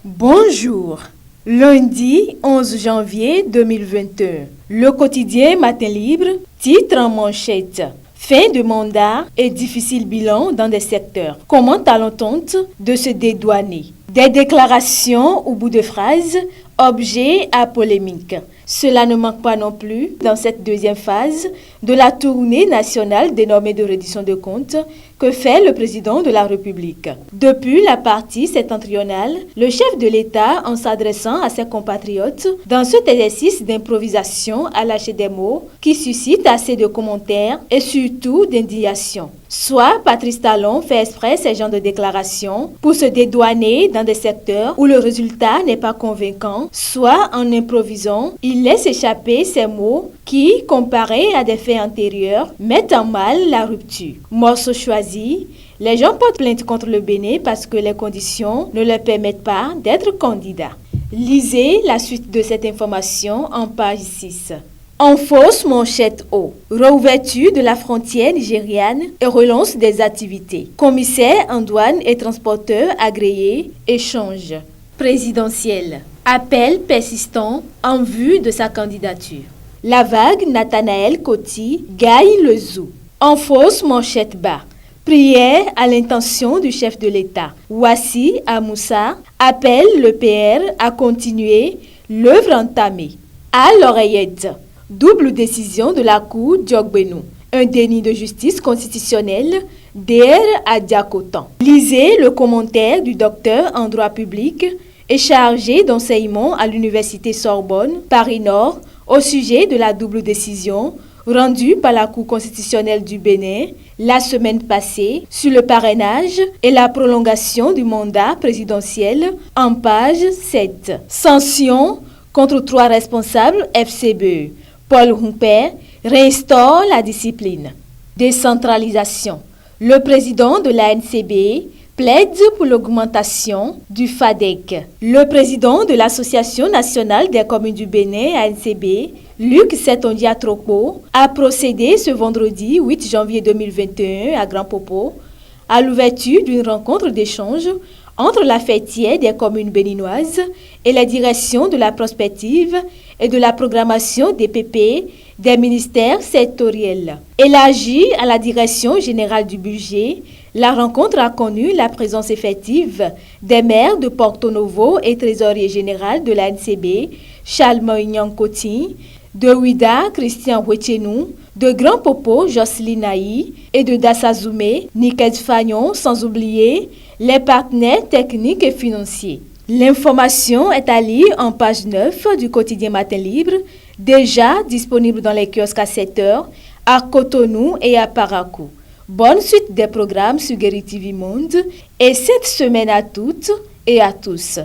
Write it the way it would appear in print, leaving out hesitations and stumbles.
Bonjour. Lundi 11 janvier 2021. Le quotidien Matin Libre titre en manchette: Fin de mandat et difficile bilan dans des secteurs. Comment allons-on de se dédouaner? Des déclarations au bout de phrases, objet à polémique. Cela ne manque pas non plus dans cette deuxième phase de la tournée nationale dénommée de reddition de comptes que fait le président de la République. Depuis la partie septentrionale, le chef de l'État, en s'adressant à ses compatriotes, dans cet exercice d'improvisation, a lâché des mots qui suscitent assez de commentaires et surtout d'indignation. Soit Patrice Talon fait exprès ces genres de déclarations pour se dédouaner dans des secteurs où le résultat n'est pas convaincant, soit en improvisant, il laisse échapper ces mots qui, comparés à des faits antérieurs, mettent en mal la rupture. Morceau choisi, les gens portent plainte contre le Bénin parce que les conditions ne leur permettent pas d'être candidats. Lisez la suite de cette information en page 6. En fausse manchette haut, réouverture de la frontière nigériane et relance des activités. Commissaire en douane et transporteur agréé, échange. Présidentiel. Appel persistant en vue de sa candidature. La vague Nathanaël Coty gagne le zoo. En fausse manchette bas. Prière à l'intention du chef de l'État. Ouassi Amoussa appelle le PR à continuer l'œuvre entamée. À l'oreillette. Double décision de la Cour Diogbenou. Un déni de justice constitutionnelle Der à Diakotan. Lisez le commentaire du docteur en droit public et chargé d'enseignement à l'Université Sorbonne, Paris Nord, au sujet de la double décision rendue par la Cour constitutionnelle du Bénin la semaine passée sur le parrainage et la prolongation du mandat présidentiel en page 7. Sanction contre 3 responsables FCBE. Paul Humpert réinstaure la discipline. Décentralisation. Le président de l'ANCB plaide pour l'augmentation du FADEC. Le président de l'Association nationale des communes du Bénin, ANCB, Luc Setondia-Tropo, a procédé ce vendredi 8 janvier 2021 à Grand Popo à l'ouverture d'une rencontre d'échange entre la fêtière des communes béninoises et la direction de la prospective et de la programmation des PP des ministères sectoriels. Élargie à la direction générale du budget, la rencontre a connu la présence effective des maires de Porto Novo et trésorier général de la NCB, Charles Moignan Coty, de Ouida, Christian Huechenou, de Grand Popo, Jocelyne Naï et de Dassazoumé, Niked Fagnon, sans oublier les partenaires techniques et financiers. L'information est à lire en page 9 du quotidien Matin Libre, déjà disponible dans les kiosques à 7 heures, à Cotonou et à Parakou. Bonne suite des programmes sur Guéri TV Monde et cette semaine à toutes et à tous.